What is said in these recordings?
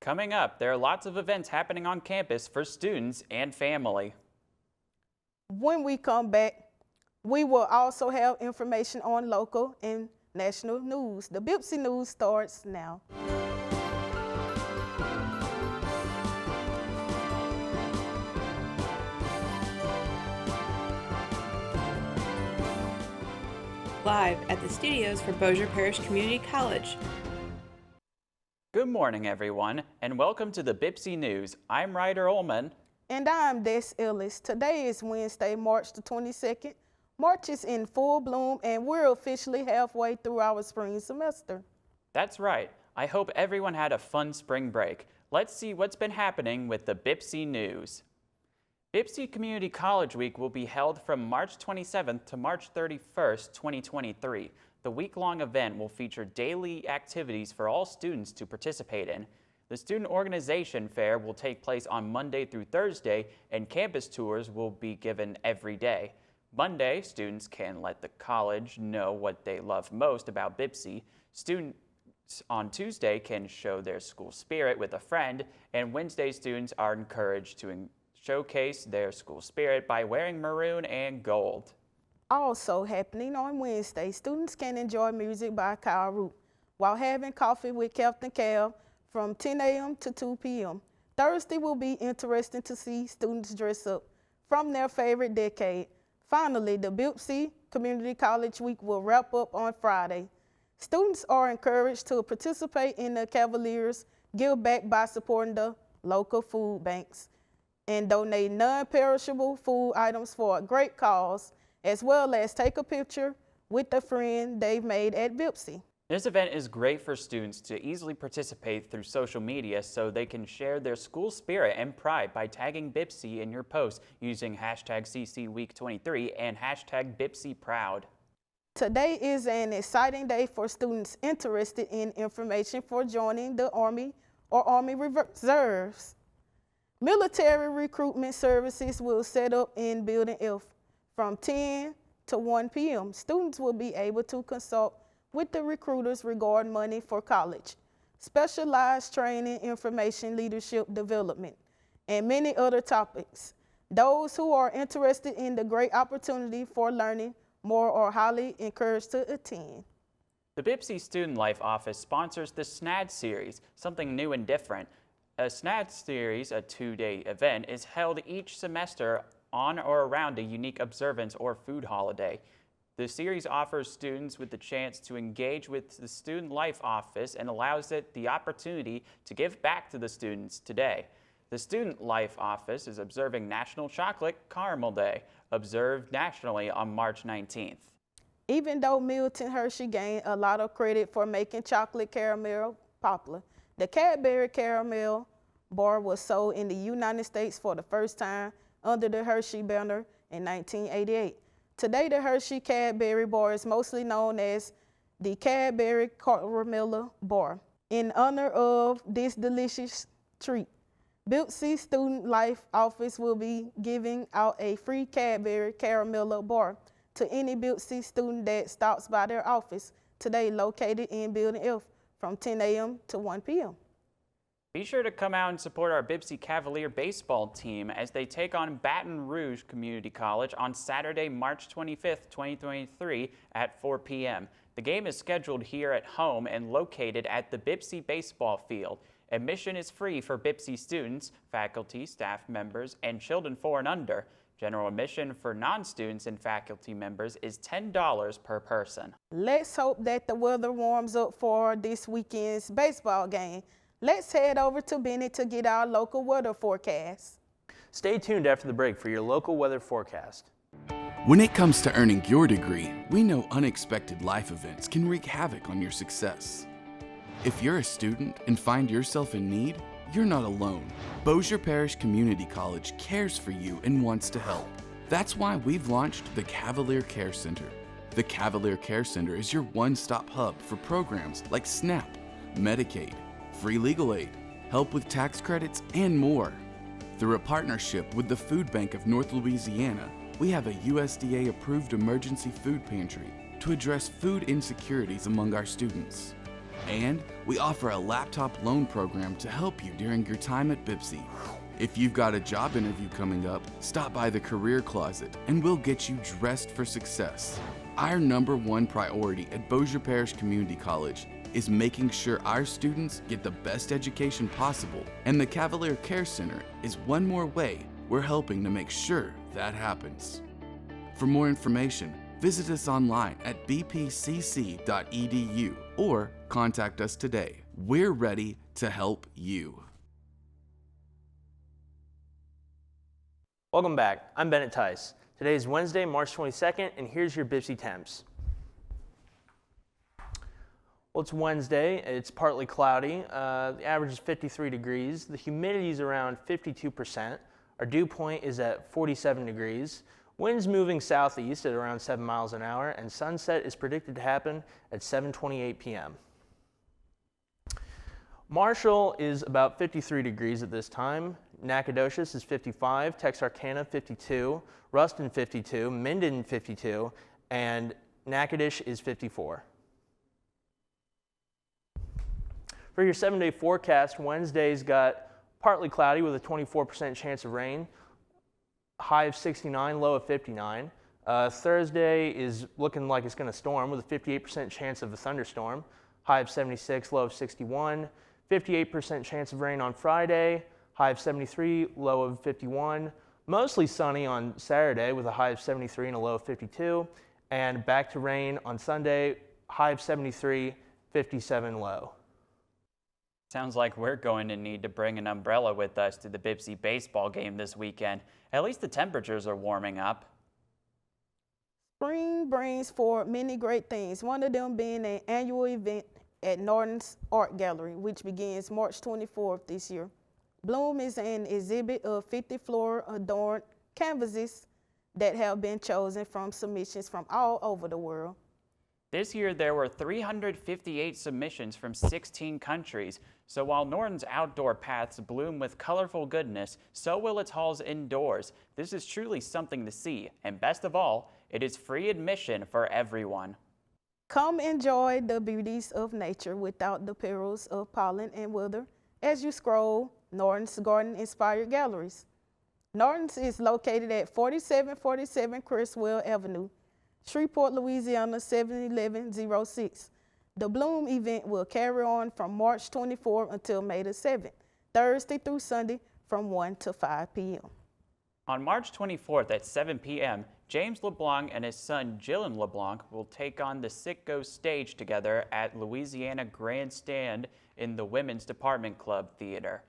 Coming up, there are lots of events happening on campus for students and family. When we come back, we will also have information on local and national news. The Bpcc News starts now. Live at the studios for Bossier Parish Community College. Good morning, everyone, and welcome to the Bpcc News. I'm Ryder Ullman. And I'm Des Ellis. Today is Wednesday, March the 22nd. March is in full bloom, and we're officially halfway through our spring semester. That's right. I hope everyone had a fun spring break. Let's see what's been happening with the Bpcc News. Bpcc Community College Week will be held from March 27th to March 31st, 2023. The week-long event will feature daily activities for all students to participate in. The Student Organization Fair will take place on Monday through Thursday, and campus tours will be given every day. Monday, students can let the college know what they love most about Bpcc. Students on Tuesday can show their school spirit with a friend, and Wednesday students are encouraged to showcase their school spirit by wearing maroon and gold. Also happening on Wednesday, students can enjoy music by Kyle Root while having coffee with Captain Cal from 10 a.m. to 2 p.m. Thursday will be interesting to see students dress up from their favorite decade. Finally, the Bpcc Community College Week will wrap up on Friday. Students are encouraged to participate in the Cavaliers Give Back by supporting the local food banks and donate non-perishable food items for a great cause, as well as take a picture with a friend they've made at Bpcc. This event is great for students to easily participate through social media so they can share their school spirit and pride by tagging Bpcc in your posts using hashtag #CCWeek23 and hashtag BpcCProud. Today is an exciting day for students interested in information for joining the Army or Army Reserves. Military recruitment services will set up in Building F from 10 to 1 p.m. Students will be able to consult with the recruiters regarding money for college, specialized training, information, leadership development, and many other topics. Those who are interested in the great opportunity for learning more are highly encouraged to attend. The Bpcc Student Life Office sponsors the SNAD series, something new and different. A SNAD series, a two-day event, is held each semester on or around a unique observance or food holiday. The series offers students with the chance to engage with the Student Life Office and allows it the opportunity to give back to the students today. The Student Life Office is observing National Chocolate Caramel Day, observed nationally on March 19th. Even though Milton Hershey gained a lot of credit for making chocolate caramel popular, the Cadbury Caramel bar was sold in the United States for the first time under the Hershey banner in 1988. Today, the Hershey Cadbury bar is mostly known as the Cadbury CARAMELLO bar. In honor of this delicious treat, Bpcc Student Life Office will be giving out a free Cadbury CARAMELLO bar to any Bpcc student that stops by their office today, located in Building F from 10 a.m. to 1 p.m. Be sure to come out and support our Bpcc Cavalier baseball team as they take on Baton Rouge Community College on Saturday, March 25th, 2023 at 4 p.m. The game is scheduled here at home and located at the Bpcc baseball field. Admission is free for Bpcc students, faculty, staff members, and children 4 and under. General admission for non-students and faculty members is $10 per person. Let's hope that the weather warms up for this weekend's baseball game. Let's head over to Benny to get our local weather forecast. Stay tuned after the break for your local weather forecast. When it comes to earning your degree, we know unexpected life events can wreak havoc on your success. If you're a student and find yourself in need, you're not alone. Bossier Parish Community College cares for you and wants to help. That's why we've launched the Cavalier Care Center. The Cavalier Care Center is your one-stop hub for programs like SNAP, Medicaid, free legal aid, help with tax credits, and more. Through a partnership with the Food Bank of North Louisiana, we have a USDA-approved emergency food pantry to address food insecurities among our students. And we offer a laptop loan program to help you during your time at BPCC. If you've got a job interview coming up, stop by the Career Closet and we'll get you dressed for success. Our #1 priority at Bossier Parish Community College is making sure our students get the best education possible, and the Cavalier Care Center is one more way we're helping to make sure that happens. For more information, visit us online at bpcc.edu or contact us today. We're ready to help you. Welcome back. I'm Bennett Tice. Today is Wednesday, March 22nd, and here's your BPCC temps. Well, it's Wednesday. It's partly cloudy. The average is 53 degrees. The humidity is around 52%. Our dew point is at 47 degrees. Winds moving southeast at around 7 miles an hour, and sunset is predicted to happen at 7:28 p.m. Marshall is about 53 degrees at this time. Nacogdoches is 55, Texarkana 52, Ruston 52, Minden 52, and Natchitoches is 54. For your 7-day forecast, Wednesday's got partly cloudy with a 24% chance of rain, high of 69, low of 59. Thursday is looking like it's going to storm with a 58% chance of a thunderstorm, high of 76, low of 61. 58% chance of rain on Friday, high of 73, low of 51. Mostly sunny on Saturday with a high of 73 and a low of 52. And back to rain on Sunday, high of 73, 57 low. Sounds like we're going to need to bring an umbrella with us to the BPCC baseball game this weekend. At least the temperatures are warming up. Spring brings forward many great things, one of them being an annual event at Norton's Art Gallery, which begins March 24th this year. Bloom is an exhibit of 50 floral-adorned canvases that have been chosen from submissions from all over the world. This year, there were 358 submissions from 16 countries. So while Norton's outdoor paths bloom with colorful goodness, so will its halls indoors. This is truly something to see. And best of all, it is free admission for everyone. Come enjoy the beauties of nature without the perils of pollen and weather as you scroll Norton's garden-inspired galleries. Norton's is located at 4747 Creswell Avenue, Shreveport, Louisiana 71106. The Bloom event will carry on from March 24th until May the 7th, Thursday through Sunday from 1 to 5 p.m. On March 24th at 7 p.m., James LeBlanc and his son Jillian LeBlanc will take on the Sitco stage together at Louisiana Grandstand in the Women's Department Club Theater.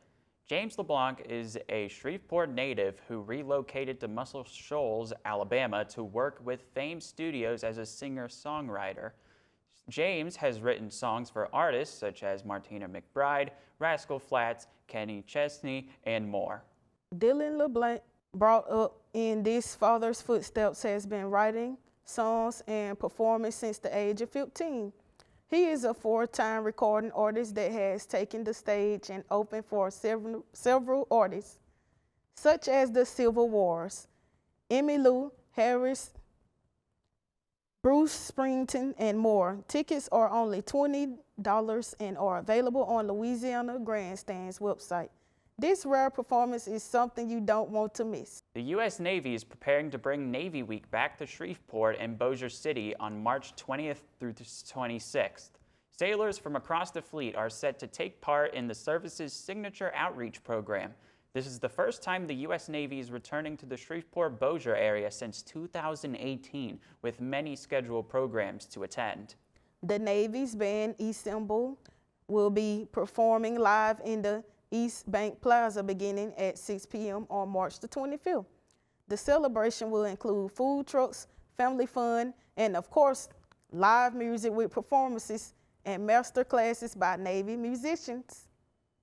James LeBlanc is a Shreveport native who relocated to Muscle Shoals, Alabama to work with Fame Studios as a singer-songwriter. James has written songs for artists such as Martina McBride, Rascal Flatts, Kenny Chesney, and more. Dylan LeBlanc, brought up in this father's footsteps, has been writing songs and performing since the age of 15. He is a 4-time recording artist that has taken the stage and opened for several artists, such as the Civil Wars, Emmylou Harris, Bruce Springsteen, and more. Tickets are only $20 and are available on Louisiana Grandstand's website. This rare performance is something you don't want to miss. The U.S. Navy is preparing to bring Navy Week back to Shreveport and Bossier City on March 20th through 26th. Sailors from across the fleet are set to take part in the service's signature outreach program. This is the first time the U.S. Navy is returning to the Shreveport-Bossier area since 2018, with many scheduled programs to attend. The Navy's band EXPO will be performing live in the East Bank Plaza beginning at 6 p.m. on March the 25th. The celebration will include food trucks, family fun, and of course, live music with performances and master classes by Navy musicians.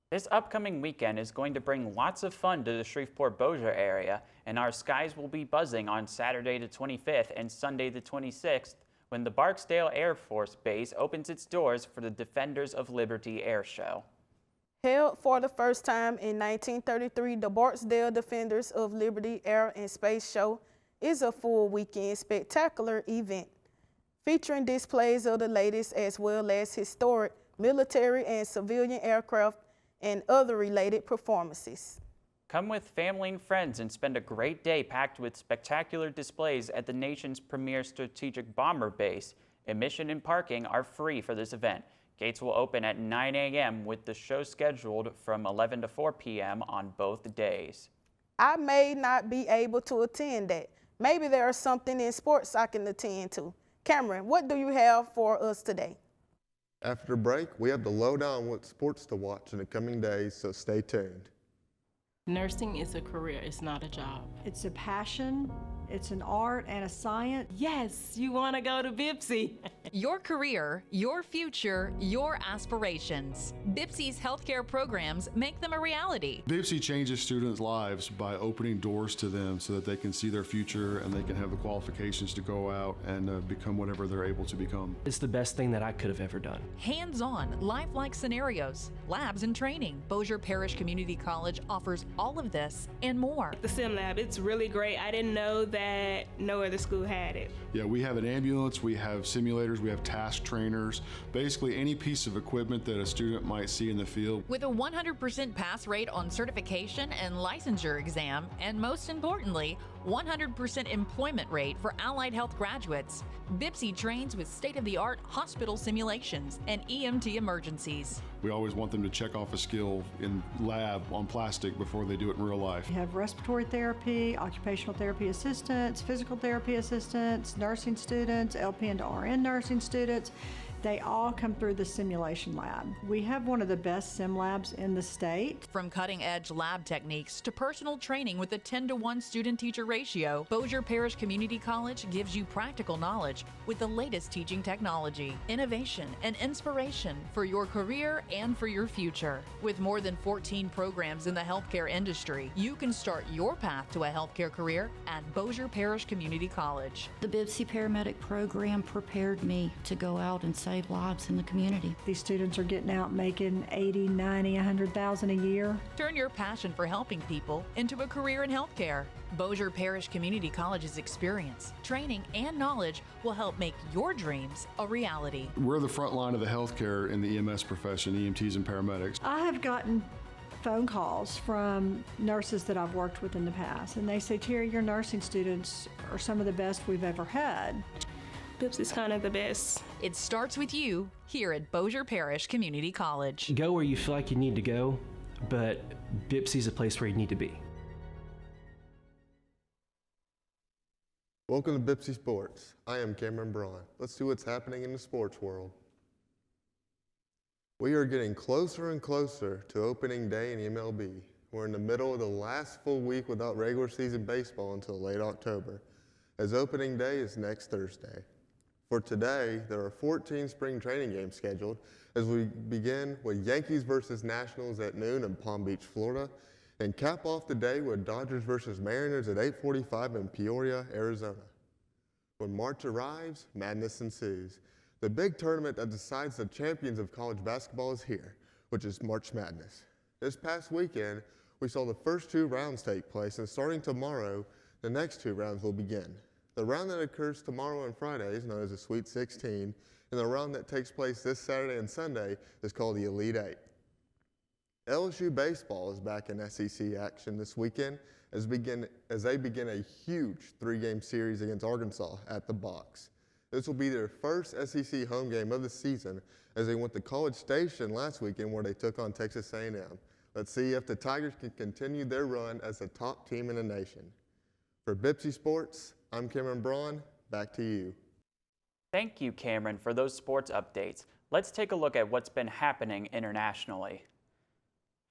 This upcoming weekend is going to bring lots of fun to the Shreveport-Bossier area, and our skies will be buzzing on Saturday the 25th and Sunday the 26th when the Barksdale Air Force Base opens its doors for the Defenders of Liberty Air Show. Held for the first time in 1933, the Barksdale Defenders of Liberty Air and Space Show is a full weekend spectacular event featuring displays of the latest as well as historic military and civilian aircraft, and other related performances. Come with family and friends and spend a great day packed with spectacular displays at the nation's premier strategic bomber base. Admission and parking are free for this event. Gates will open at 9 a.m. with the show scheduled from 11 to 4 p.m. on both days. I may not be able to attend that. Maybe there is something in sports I can attend to. Cameron, what do you have for us today? After break, we have the lowdown on what sports to watch in the coming days, so stay tuned. Nursing is a career, it's not a job. It's a passion, it's an art and a science. Yes, you want to go to Bpcc. Your career, your future, your aspirations. Bpc's healthcare programs make them a reality. Bpcc changes students' lives by opening doors to them so that they can see their future and they can have the qualifications to go out and become whatever they're able to become. It's the best thing that I could have ever done. Hands-on, lifelike scenarios, labs and training. Bossier Parish Community College offers all of this and more. The sim lab, it's really great. I didn't know that no other school had it. Yeah, we have an ambulance, we have simulators, we have task trainers, basically any piece of equipment that a student might see in the field. With a 100% pass rate on certification and licensure exam, and most importantly, 100% employment rate for allied health graduates. Bpcc trains with state-of-the-art hospital simulations and EMT emergencies. We always want them to check off a skill in lab on plastic before they do it in real life. We have respiratory therapy, occupational therapy assistants, physical therapy assistants, nursing students, LPN to RN nursing students. They all come through the simulation lab. We have one of the best sim labs in the state. From cutting-edge lab techniques to personal training with a 10-to-1 student-teacher ratio, Bossier Parish Community College gives you practical knowledge with the latest teaching technology, innovation, and inspiration for your career and for your future. With more than 14 programs in the healthcare industry, you can start your path to a healthcare career at Bossier Parish Community College. The Bpcc paramedic program prepared me to go out and save lives in the community. These students are getting out making 80, 90, 100,000 a year. Turn your passion for helping people into a career in healthcare. Bossier Parish Community College's experience, training, and knowledge will help make your dreams a reality. We're the front line of the healthcare in the EMS profession, EMTs and paramedics. I have gotten phone calls from nurses that I've worked with in the past, and they say, Terry, your nursing students are some of the best we've ever had. Bpcc is kind of the best. It starts with you here at Bossier Parish Community College. Go where you feel like you need to go, but Bpcc is a place where you need to be. Welcome to Bpcc Sports. I am Cameron Braun. Let's see what's happening in the sports world. We are getting closer and closer to opening day in MLB. We're in the middle of the last full week without regular season baseball until late October, as opening day is next Thursday. For today, there are 14 spring training games scheduled as we begin with Yankees versus Nationals at noon in Palm Beach, Florida, and cap off the day with Dodgers versus Mariners at 8:45 in Peoria, Arizona. When March arrives, madness ensues. The big tournament that decides the champions of college basketball is here, which is March Madness. This past weekend, we saw the first two rounds take place, and starting tomorrow, the next two rounds will begin. The round that occurs tomorrow and Friday is known as the Sweet 16, and the round that takes place this Saturday and Sunday is called the Elite Eight. LSU baseball is back in SEC action this weekend as they begin a huge three-game series against Arkansas at the Box. This will be their first SEC home game of the season as they went to College Station last weekend where they took on Texas A&M. Let's see if the Tigers can continue their run as the top team in the nation. For Bpcc Sports, I'm Cameron Braun. Back to you. Thank you, Cameron, for those sports updates. Let's take a look at what's been happening internationally.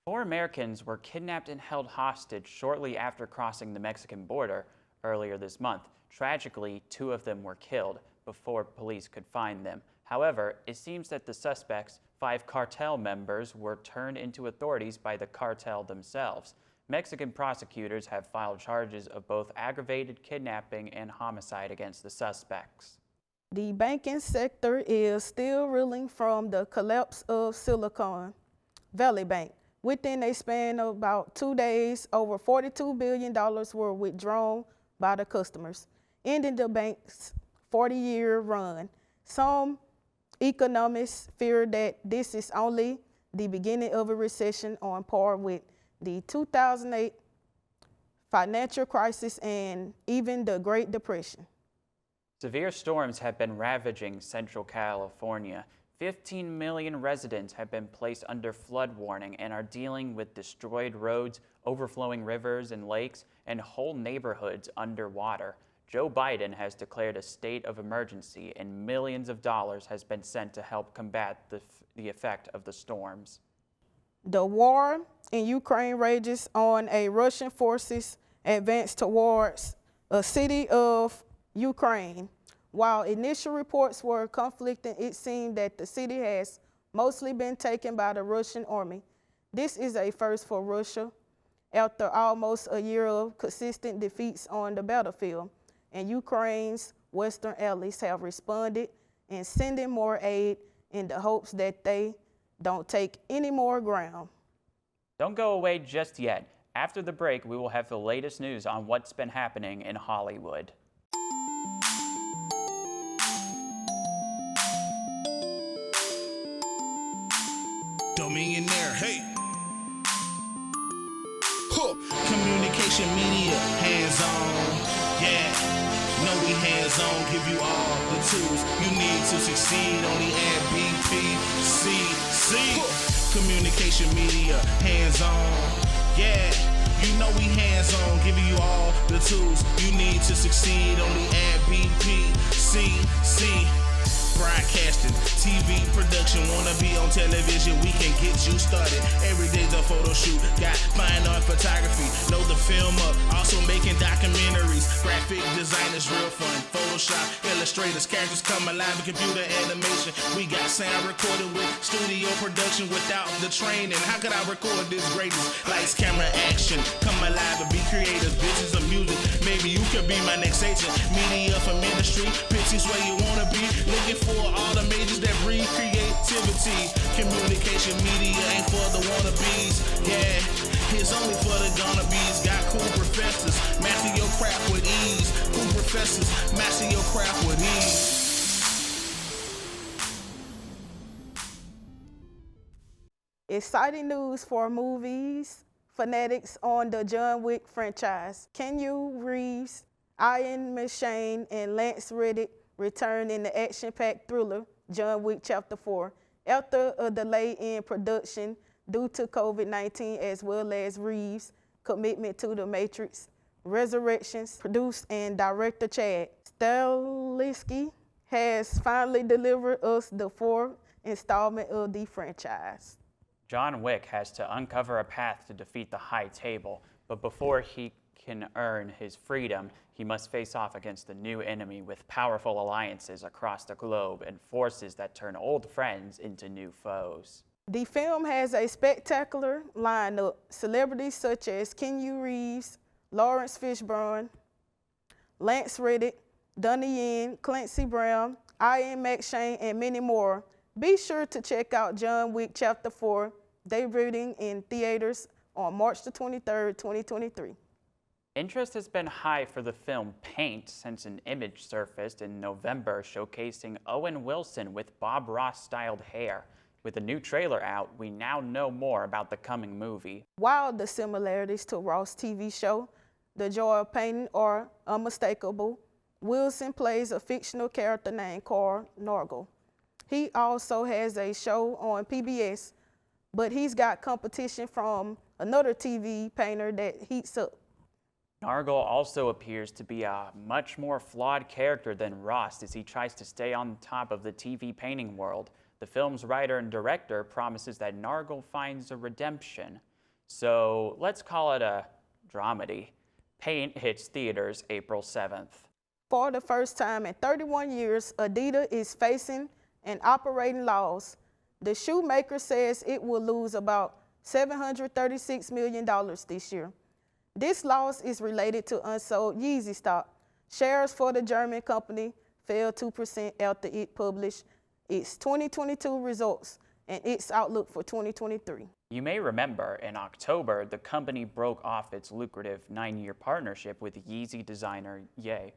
4 Americans were kidnapped and held hostage shortly after crossing the Mexican border earlier this month. Tragically, 2 of them were killed before police could find them. However, it seems that the suspects, 5 cartel members, were turned into authorities by the cartel themselves. Mexican prosecutors have filed charges of both aggravated kidnapping and homicide against the suspects. The banking sector is still reeling from the collapse of Silicon Valley Bank. Within a span of about 2 days, over $42 billion were withdrawn by the customers, ending the bank's 40-year run. Some Economists fear that this is only the beginning of a recession on par with the 2008 financial crisis and even the Great Depression. Severe storms have been ravaging Central California. 15 million residents have been placed under flood warning and are dealing with destroyed roads, overflowing rivers and lakes, and whole neighborhoods underwater. Joe Biden has declared a state of emergency, and millions of dollars has been sent to help combat the effect of the storms. The war in Ukraine rages on as Russian forces advance towards a city of Ukraine. While initial reports were conflicting, it seemed that the city has mostly been taken by the Russian army. This is a first for Russia after almost a year of consistent defeats on the battlefield, and Ukraine's western allies have responded in sending more aid in the hopes that they don't take any more ground. Don't go away just yet. After the break, we will have the latest news on what's been happening in Hollywood. Millionaire, hey. Communication media, hands on, yeah. No, we hands on, give you all the tools you need to succeed. Only at Bpcc. Communication media, hands on, yeah. You know we hands on, giving you all the tools you need to succeed. Only at Bpcc. Broadcasting, TV production, wanna be on television, we can get you started. Every day's a photo shoot, got fine art photography, load the film up, also making documentaries. Graphic designers, real fun, Photoshop, illustrators, characters come alive with computer animation. We got sound recorded with studio production without the training. How could I record this greatest? Lights, camera, action, come alive and be creative, business of music. Maybe you could be my next agent, media for ministry, pitches where you wanna be, looking for all the majors that breed creativity. Communication media ain't for the wannabes, yeah, it's only for the gonna-bees. Got cool professors, master your craft with ease. Cool professors, master your craft with ease. Exciting news for movies fanatics on the John Wick franchise. Keanu Reeves, Ian McShane, and Lance Reddick return in the action-packed thriller John Wick Chapter 4 after a delay in production due to COVID-19, as well as Reeves' commitment to The Matrix Resurrections. Produced and director Chad Stahelski has finally delivered us the fourth installment of the franchise. John Wick has to uncover a path to defeat the High Table, but before he can earn his freedom, he must face off against a new enemy with powerful alliances across the globe and forces that turn old friends into new foes. The film has a spectacular lineup. Celebrities such as Keanu Reeves, Lawrence Fishburne, Lance Reddick, Donnie Yen, Clancy Brown, Ian McShane, and many more. Be sure to check out John Wick Chapter 4, debuting in theaters on March the 23rd, 2023. Interest has been high for the film Paint since an image surfaced in November showcasing Owen Wilson with Bob Ross-styled hair. With a new trailer out, we now know more about the coming movie. While the similarities to Ross' TV show, The Joy of Painting, are unmistakable, Wilson plays a fictional character named Carl Nargle. He also has a show on PBS, but he's got competition from another TV painter that heats up. Nargle also appears to be a much more flawed character than Ross as he tries to stay on top of the TV painting world. The film's writer and director promises that Nargle finds a redemption. So let's call it a dramedy. Paint hits theaters April 7th. For the first time in 31 years, ADIDAS is facing an operating loss. The shoemaker says it will lose about $736 million this year. This loss is related to unsold Yeezy stock. Shares for the German company fell 2% after it published its 2022 results and its outlook for 2023. You may remember in October, the company broke off its lucrative 9-year partnership with Yeezy designer Ye.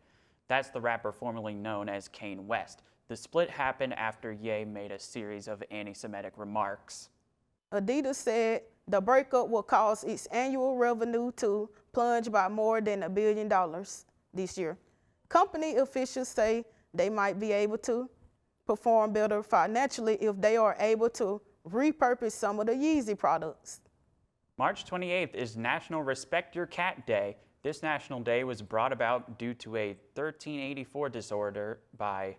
That's the rapper formerly known as Kanye West. The split happened after Ye made a series of anti-Semitic remarks. ADIDAS said the breakup will cause its annual revenue to plunge by more than $1 billion this year. Company officials say they might be able to perform better financially if they are able to repurpose some of the Yeezy products. March 28th is National Respect Your Cat Day. This national day was brought about due to a 1384 disorder by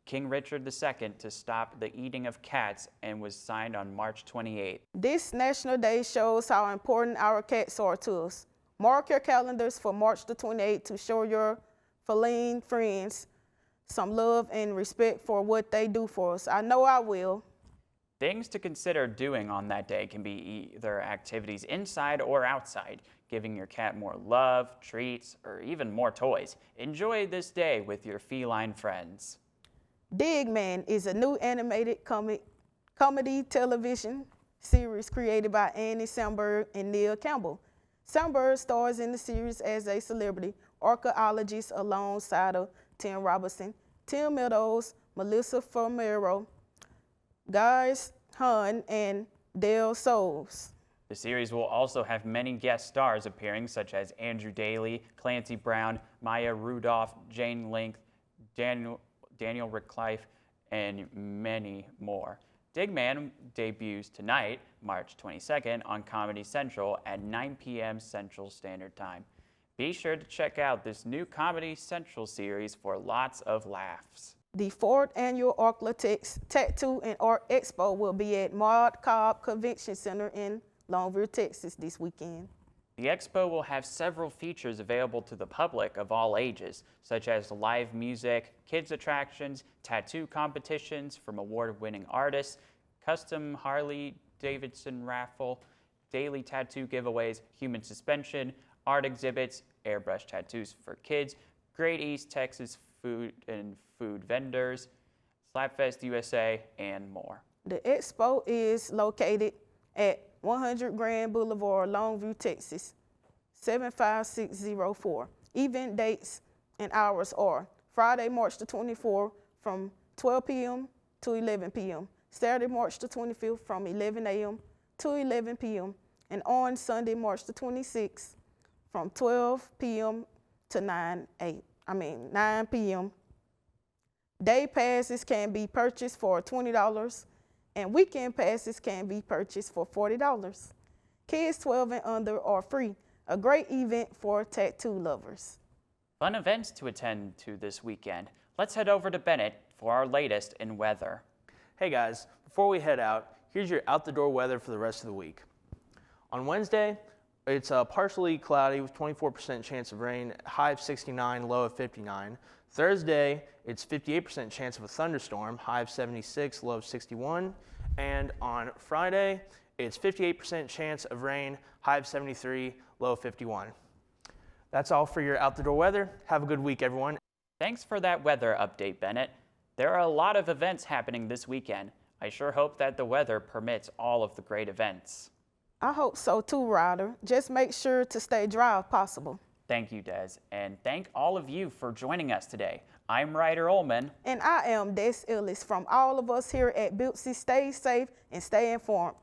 King Richard II to stop the eating of cats and was signed on March 28th. This National Day shows how important our cats are to us. Mark your calendars for March the 28th to show your feline friends some love and respect for what they do for us. I know I will. Things to consider doing on that day can be either activities inside or outside, giving your cat more love, treats, or even more toys. Enjoy this day with your feline friends. Dig Man is a new animated comedy television series created by Andy Samberg and Neil Campbell. Samberg stars in the series as a celebrity archaeologist alongside of Tim Robinson, Tim Meadows, Melissa Fumero, Guys Hun, and Dale Souls. The series will also have many guest stars appearing, such as Andrew Daly, Clancy Brown, Maya Rudolph, Jane Link, Daniel Radcliffe, and many more. Digman debuts tonight, March 22nd, on Comedy Central at 9 p.m. Central Standard Time. Be sure to check out this new Comedy Central series for lots of laughs. The 4th annual Arklatex Tattoo and Art Expo will be at Maud Cobb Convention Center in Longview, Texas this weekend. The expo will have several features available to the public of all ages, such as live music, kids attractions, tattoo competitions from award-winning artists, custom Harley-Davidson raffle, daily tattoo giveaways, human suspension, art exhibits, airbrush tattoos for kids, Great East Texas food vendors, Slapfest USA, and more. The expo is located at 100 Grand Boulevard, Longview, Texas, 75604. Event dates and hours are Friday, March the 24th from 12 p.m. to 11 p.m. Saturday, March the 25th from 11 a.m. to 11 p.m. and on Sunday, March the 26th from 12 p.m. to 9 p.m. Day passes can be purchased for $20 and weekend passes can be purchased for $40. Kids 12 and under are free. A great event for tattoo lovers. Fun events to attend to this weekend. Let's head over to Bennett for our latest in weather. Hey guys, before we head out, here's your out-the-door weather for the rest of the week. On Wednesday, it's partially cloudy with 24% chance of rain, high of 69, low of 59. Thursday, it's 58% chance of a thunderstorm, high of 76, low of 61. And on Friday, it's 58% chance of rain, high of 73, low of 51. That's all for your out-the-door weather. Have a good week, everyone. Thanks for that weather update, Bennett. There are a lot of events happening this weekend. I sure hope that the weather permits all of the great events. I hope so too, Ryder. Just make sure to stay dry if possible. Thank you, Des, and thank all of you for joining us today. I'm Ryder Ullman. And I am Des Ellis. From all of us here at Bpcc, stay safe and stay informed.